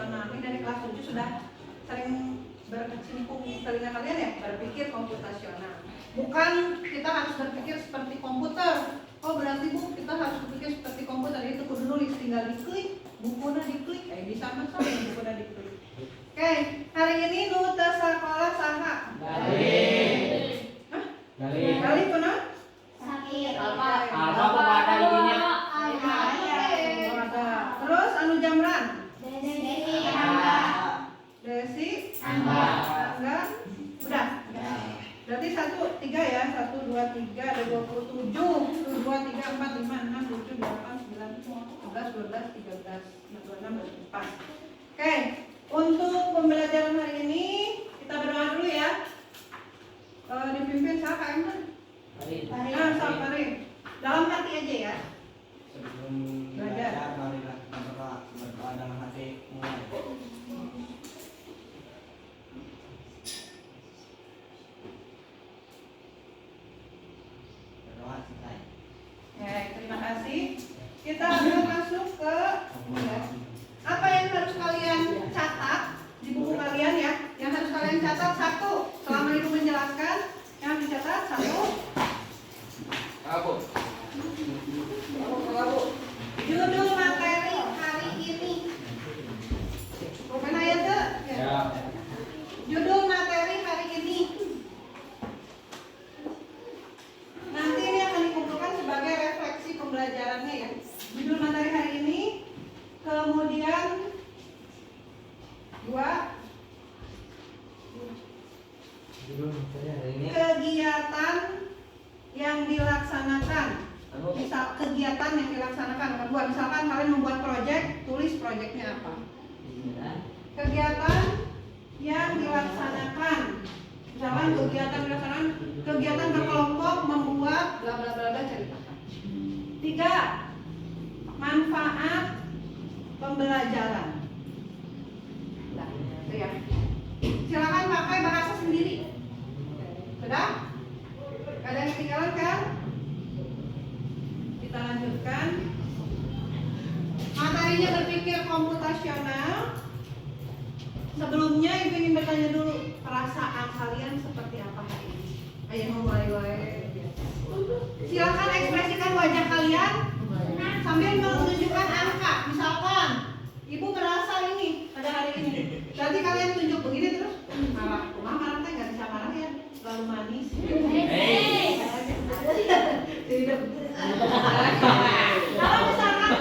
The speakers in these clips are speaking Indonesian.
komputasional. Ini dari kelas 7 sudah sering berkecimpung di telinga kalian ya, berpikir komputasional. Bukan kita harus berpikir seperti komputer. Oh berarti Bu, kita harus berpikir seperti komputer. Itu kudu nulis, tinggal diklik, bukunya diklik, bisa sama bukunya diklik. Oke, hari ini nu teu sakola saha? Gali kunaon? Sakit. Apa pada ininya? Terus anu jamran? Desi. Desi? Angga? Udah? Berarti 1, 3 ya, 1, 2, 3, ada 27 1, 2, 3, 4, 5, 6, 7, 8, 9, 10, 11, 12, 13, 14. Oke, untuk pembelajaran hari ini kita berdoa dulu ya. Dipimpin siapa Emma? Nah, Farid. Dalam hati aja ya. Sebelum belajar, marilah kita berdoa dalam hati mulai. Terima kasih. Kita akan masuk ke apa yang harus kalian catat di buku kalian ya. Yang harus kalian catat 1, selama Ibu menjelaskan, yang harus dicatat 1. Judul materi hari ini. Bukan ayat tuh? Ya. Judul materi hari ini. Nanti ini akan dikumpulkan sebagai refleksi pembelajarannya ya. Judul materi hari ini, kemudian 2 kegiatan yang dilaksanakan. Misal kegiatan yang dilaksanakan nomor 2, misalkan kalian membuat proyek, tulis proyeknya apa. Kegiatan yang dilaksanakan. Misalkan kegiatan berkelompok membuat bla bla bla bla ceritakan. 3, manfaat pembelajaran. Nah, itu ya. Silakan pakai bahasa sendiri. Sudah? Ada yang ketinggalan kan? Kita lanjutkan. Materinya berpikir komputasional. Sebelumnya Ibu ingin bertanya dulu, perasaan kalian seperti apa hari ini? Ayo mulai. Silakan ekspresikan wajah kalian sambil menunjukkan angka. Misalkan Ibu merasa ini pada hari ini, berarti kalian tunjuk begini terus. Marah teh nggak bisa marah ya, selalu manis. Kalau misalkan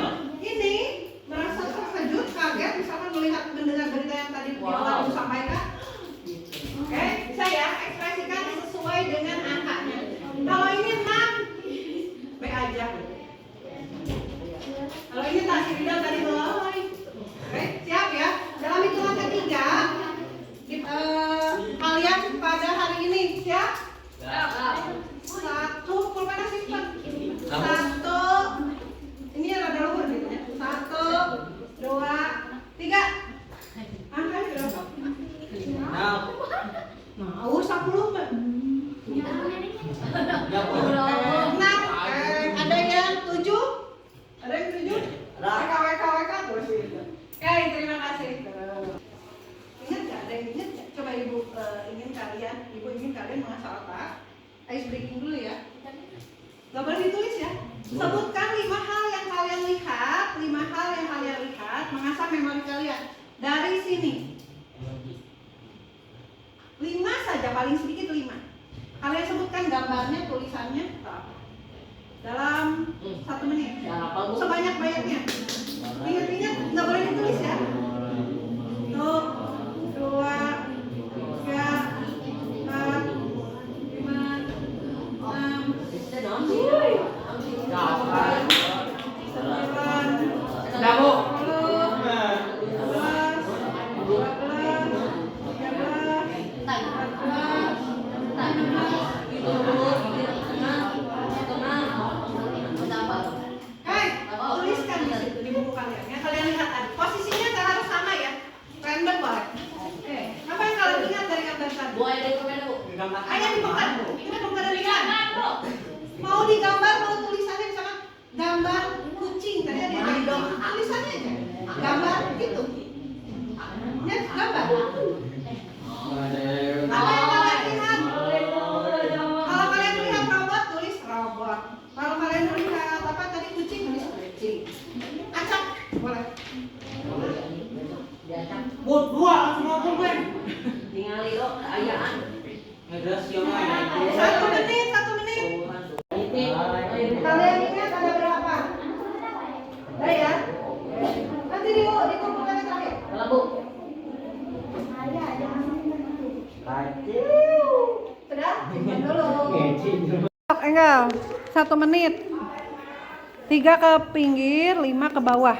ini merasa terkejut, kaget, misalkan mendengar berita yang tadi Ibu sampaikan, oke, bisa ya ekspresikan sesuai dengan angkanya. Kalau ini 6, B aja. Kalau ini tak tidak tadi mulai. Oke, siap ya. Dalam hitungan ketiga, kalian pada hari ini siap? Siap. 1, pulpen simpan. 1, ini rada luhur gitu ya. 1, 2, 3. Angka berapa? Mau 10 kan? 6. Ada yang 7? Ada yang 7? WK terus itu. Oke, terima kasih. Ingat nggak? Ada yang ingat nggak? Coba Ibu ingin kalian mengasah otak. Ice breaking dulu ya. Gak boleh ditulis ya. Sebutkan 5 hal yang kalian lihat, mengasah memori kalian dari sini. 5 saja, paling sedikit 5. Kalian sebutkan gambarnya, tulisannya apa? Dalam 1 menit. Sebanyak-banyaknya. Ingat-ingat, nggak boleh ditulis ya. 1, 2, 3, 4, 5, 6, 7, 8, 9, tuliskan di situ di buku kalian. Yang kalian lihat tadi. Posisinya tak harus sama ya. Random boleh. Oke. Apa yang kalian ingat dari gambar tadi? Ayah dibuka. Ini kan bukan dari gambar. Mau digambar, mau tulisannya misalkan gambar kucing tadi ada yang tulisannya aja. Gambar gitu. Mood dua langsung ngomong gue. Tinggal lo ayaan. Ngegas siapa ya? 1 menit, 1 menit. Kalian ingat ada berapa? Udah ya? Nanti dikumpulkan terakhir. Kalau Bu. Sudah? Simpan dulu. Enggak, 1 menit. 3 ke pinggir, 5 ke bawah.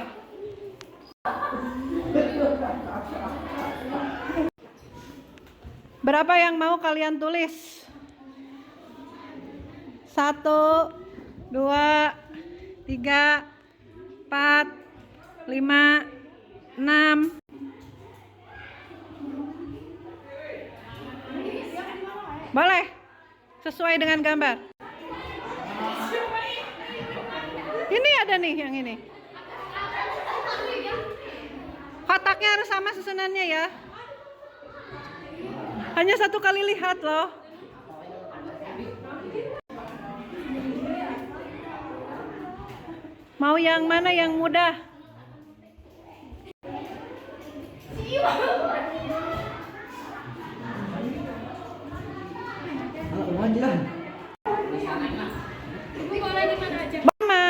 Berapa yang mau kalian tulis? 1, 2, 3, 4, 5, 6. Boleh? Sesuai dengan gambar. Ini ada nih yang ini. Kotaknya harus sama susunannya ya. Hanya 1 kali lihat loh. Mau yang mana yang mudah? Kemajuan. Mama.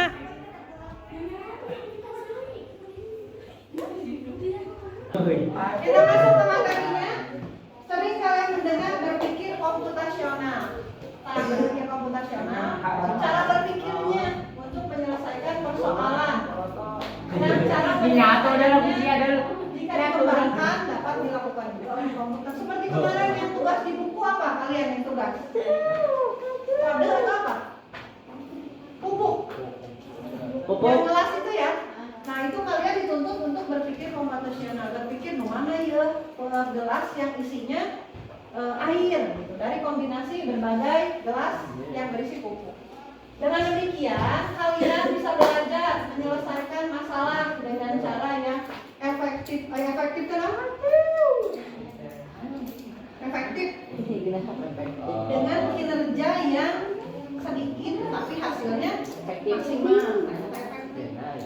Kita masuk ke materinya. Sering kalian mendengar berpikir komputasional. Berpikir komputasional. Cara berpikirnya untuk menyelesaikan persoalan. Dan cara jika dikembangkan dapat dilakukan oleh komputer. Seperti kemarin yang tugas di buku apa kalian yang tugas? Kode atau apa? Pupuk. Yang kelas itu ya. Nah itu kalian dituntut untuk berpikir komputasional. Berpikir mana ya gelas yang isinya air gitu. Dari kombinasi berbagai gelas yang berisi pupuk. Dengan demikian kalian bisa belajar menyelesaikan masalah dengan cara yang efektif. Efektif kenapa? Efektif dengan kinerja yang sedikit tapi hasilnya maksimal.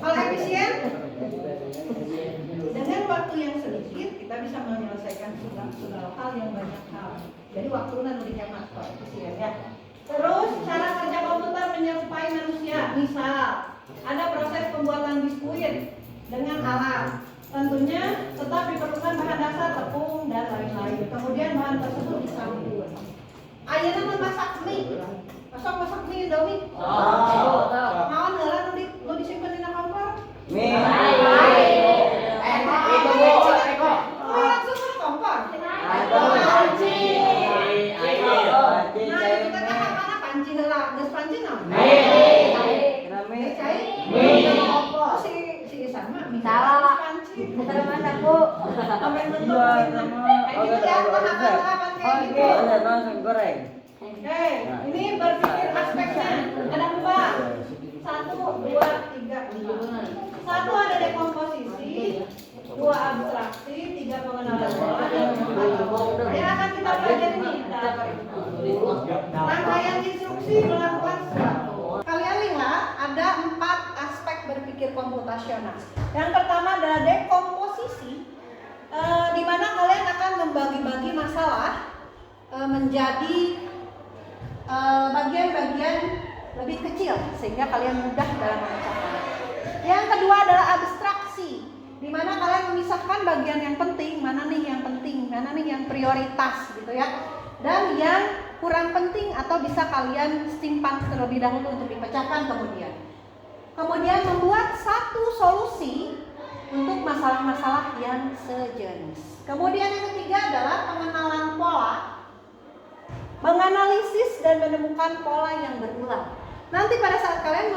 Kalau efisien dengan waktu yang sedikit kita bisa menyelesaikan segala hal yang banyak hal. Jadi waktu nanti dihemat kalau efisien ya. Terus cara kerja komputer menyerupai manusia. Misal ada proses pembuatan biskuit dengan alat. Tentunya tetap diperlukan bahan dasar tepung dan lain-lain. Kemudian bahan tersebut dicampur. Ayeuna memasak mie. Masak mie Indomie. Mau ngeula nu disimpen dina kompor? Mie. Langsung ke kompor. Panci. Nah, itu teh mana panci heula? Geus panci naon? Cai? Oh, si Isan mah mie. Salah. Panci. Terus masak Bu. Sampai bentuk gitu ya, tahapan-tahapan kayak gitu. Goreng. Oke, ini berpikir aspeknya ada 4. 1, 2, 3. 1 ada dekomposisi, 2 abstraksi, 3 pengenalan pola, dan 4 yang akan kita pelajari nih. Rangkaian instruksi melakukan sesuatu. Kalian lihat ada 4 aspek berpikir komputasional. Yang pertama adalah dekomposisi, di mana kalian akan membagi-bagi masalah menjadi bagian-bagian lebih kecil sehingga kalian mudah dalam memecahkannya. Yang kedua adalah abstraksi, di mana kalian memisahkan bagian yang penting, mana nih yang penting, mana nih yang prioritas gitu ya. Dan yang kurang penting atau bisa kalian simpan terlebih dahulu untuk dipecahkan kemudian. Kemudian membuat satu solusi untuk masalah-masalah yang sejenis. Kemudian yang ketiga adalah pengenalan pola. Menganalisis dan menemukan pola yang berulang. Nanti pada saat kalian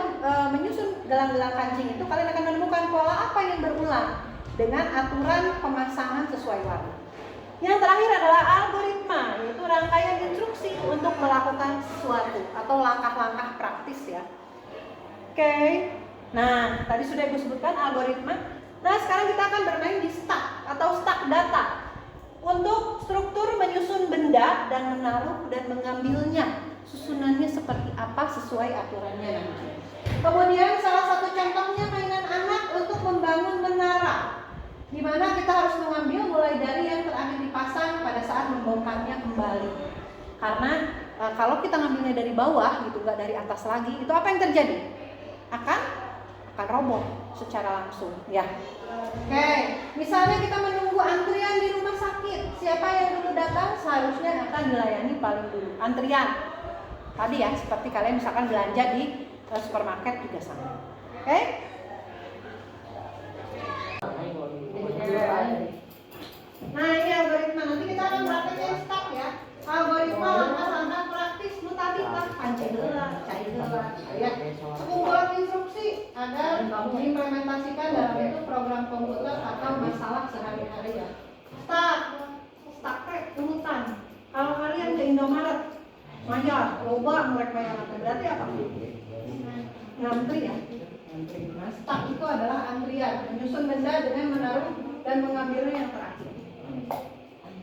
menyusun gelang-gelang kancing itu, kalian akan menemukan pola apa yang berulang dengan aturan pemasangan sesuai warna. Yang terakhir adalah algoritma, yaitu rangkaian instruksi untuk melakukan sesuatu atau langkah-langkah praktis ya. Oke. Nah, tadi sudah Ibu sebutkan algoritma. Nah, sekarang kita akan bermain di stack atau stack data. Untuk struktur menyusun benda dan menaruh dan mengambilnya, susunannya seperti apa sesuai aturannya nanti. Kemudian salah satu contohnya mainan anak untuk membangun menara, di mana kita harus mengambil mulai Karena kalau kita ngambilnya dari bawah gitu, nggak dari atas lagi, itu apa yang terjadi? Akan roboh secara langsung ya. Oke, misalnya kita menunggu antrian di rumah sakit, siapa yang dulu datang seharusnya akan dilayani paling dulu. Antrian tadi ya, seperti kalian misalkan belanja di supermarket juga sama. Oke? Nah ini algoritma, nanti kita akan prakteknya step ya. Algoritma langkah-langkah praktis mutabilitas panci gelas, cair gelas, ya. Sekumpulan instruksi agar diimplementasikan dalam bentuk program komputer atau masalah sehari-hari ya. Start urutan. Kalau kalian ke Indomaret, bayar, loba mereka bayar, berarti apa? Ngantri ya. Nah, start itu adalah antrian, menyusun benda dengan menaruh dan mengambilnya yang terakhir.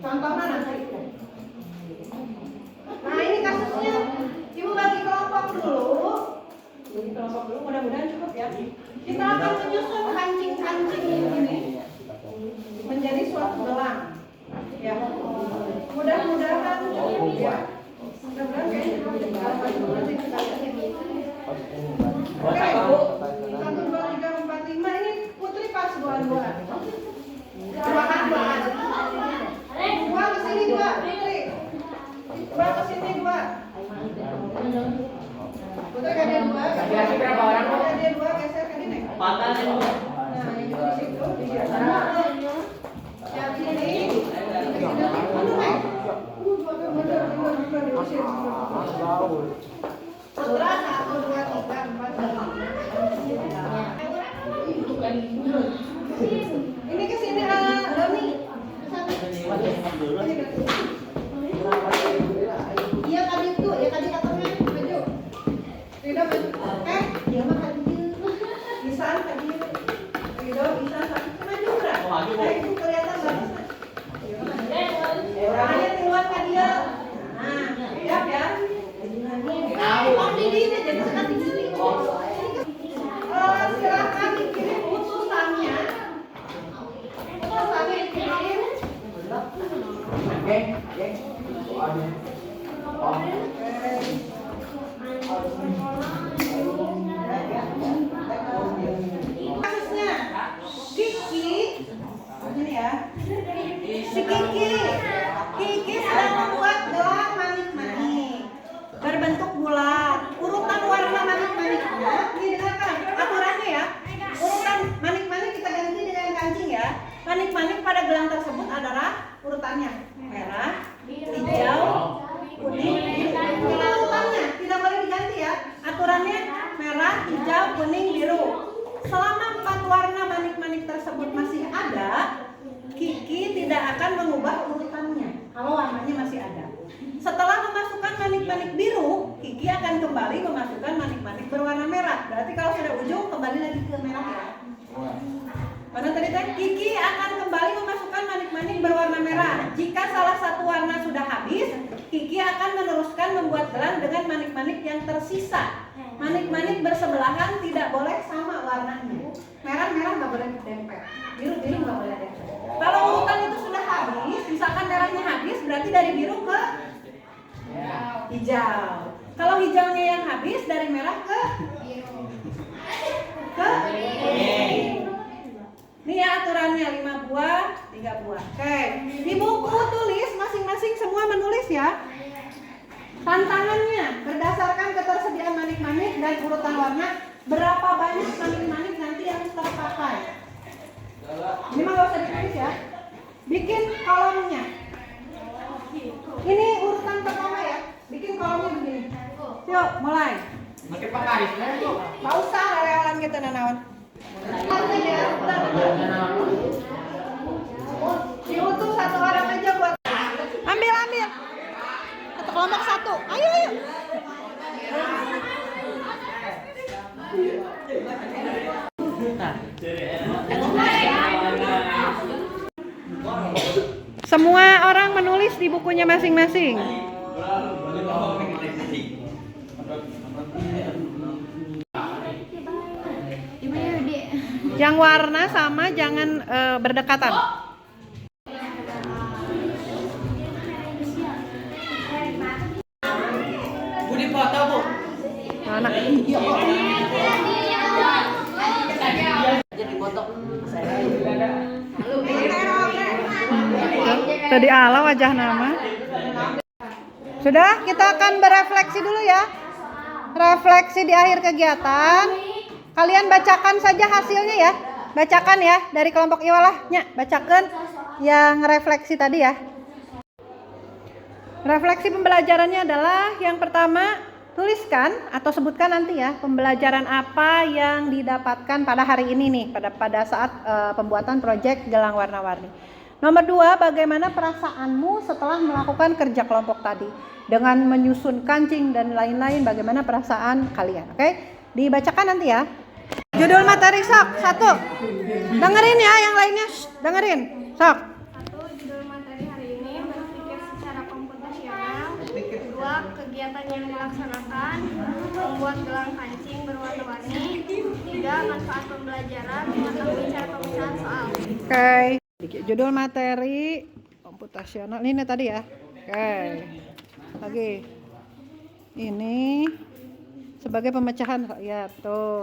Contohnya nanti. Nah ini kasusnya, ibu bagi kelompok dulu. Mudah-mudahan cukup ya. Kita akan menyusun kancing-kancing ini menjadi suatu gelang. Ya, mudah-mudahan cukup ya. Mudah-mudahan kayaknya cukup. Oke, 1, 2, 3, 4, 5 ini Putri pas dua-dua. Dua kesini dua, Putri. Dua kesini dua. Putri kan dia dua. Laki-laki berapa orang? Kan dia dua, geser ke sini. Empatan ya. Nah, ini di situ, di situ. Yang ini, Putra 1, 2, 3, 4, 5. Ini ke sini Doni. Iya tadi itu, ya tadi katanya maju. Tidak maju. Dia mah tadi. Isan tadi. Ridho, Isan tadi maju enggak? Nah, itu kelihatan bagus. Orangnya keluar ke dia. Nah, siap ya. Oh, di sini jadi sekat di sini. Silakan dikirim utusannya. Utusannya dikirim. Kasusnya Kiki, ini ya. Si Kiki sedang membuat gelang manik-manik berbentuk bulat. Urutan warna manik-maniknya, ini dengarkan aturannya ya. Urutan manik-manik kita ganti dengan kancing ya. Manik-manik pada gelang tersebut adalah urutannya merah, hijau, kuning, biru. Ini urutannya tidak boleh diganti ya. Aturannya merah, hijau, kuning, biru. Selama 4 warna manik-manik tersebut masih ada, Kiki tidak akan mengubah urutannya kalau warnanya masih ada. Setelah memasukkan manik-manik biru, Kiki akan kembali memasukkan manik-manik berwarna merah. Berarti kalau sudah ujung kembali lagi ke merah ya. Pada tadi Kiki akan kembali memasukkan manik-manik berwarna merah. Jika salah satu warna sudah habis, Kiki akan meneruskan membuat gelang dengan manik-manik yang tersisa. Manik-manik bersebelahan tidak boleh sama warnanya. Merah-merah nggak boleh ditempel, biru-biru nggak boleh ditempel. Kalau urutan itu sudah habis, misalkan merahnya habis, berarti dari biru ke hijau. Kalau hijaunya yang habis, dari merah ke kuning. Ini ya aturannya 5 buah, 3 buah. Oke, di buku tulis masing-masing semua menulis ya. Tantangannya berdasarkan ketersediaan manik-manik dan urutan warna, berapa banyak manik-manik nanti yang terpakai. Ini mah gak usah ditulis ya. Bikin kolomnya. Ini urutan pertama ya. Bikin kolomnya begini. Yuk, mulai. Makin pakai. Gak usah lewalan gitu nanawan. Diutus 1 orang aja buat. Ambil. Satu kelompok 1. Ayo. Semua orang menulis di bukunya masing-masing. Yang warna sama, jangan berdekatan. Tadi ala wajah nama. Sudah, kita akan berefleksi dulu ya. Refleksi di akhir kegiatan. Kalian bacakan saja hasilnya ya. Bacakan ya dari kelompok iwalahnya. Bacakan yang refleksi tadi ya. Refleksi pembelajarannya adalah yang pertama, tuliskan atau sebutkan nanti ya pembelajaran apa yang didapatkan pada hari ini nih pada saat pembuatan proyek gelang warna-warni. Nomor 2, bagaimana perasaanmu setelah melakukan kerja kelompok tadi dengan menyusun kancing dan lain-lain, bagaimana perasaan kalian? Oke, dibacakan nanti ya. Judul materi sok 1. Dengerin ya yang lainnya, dengerin sok. 1. Judul materi hari ini berpikir secara komputasional. 2. Kegiatan yang dilaksanakan membuat gelang kancing berwarna-warni. 3. Manfaat pembelajaran mengetahui cara pemisahan soal. Oke, judul materi komputasional ini tadi ya. Oke, lagi ini sebagai pemecahan ya tuh.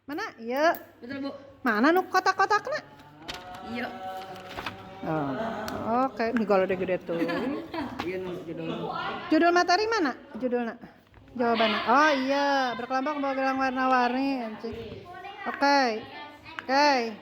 Mana? Iya. Betul, Bu. Mana nu kotak-kotakna? Iya. Oh, oke, ini kalau udah gede tuh. Iya judul. Judul materi mana? Judulnya? Jawabannya. Oh iya, berkelompok membawa gelang warna-warni. Oke. Oke.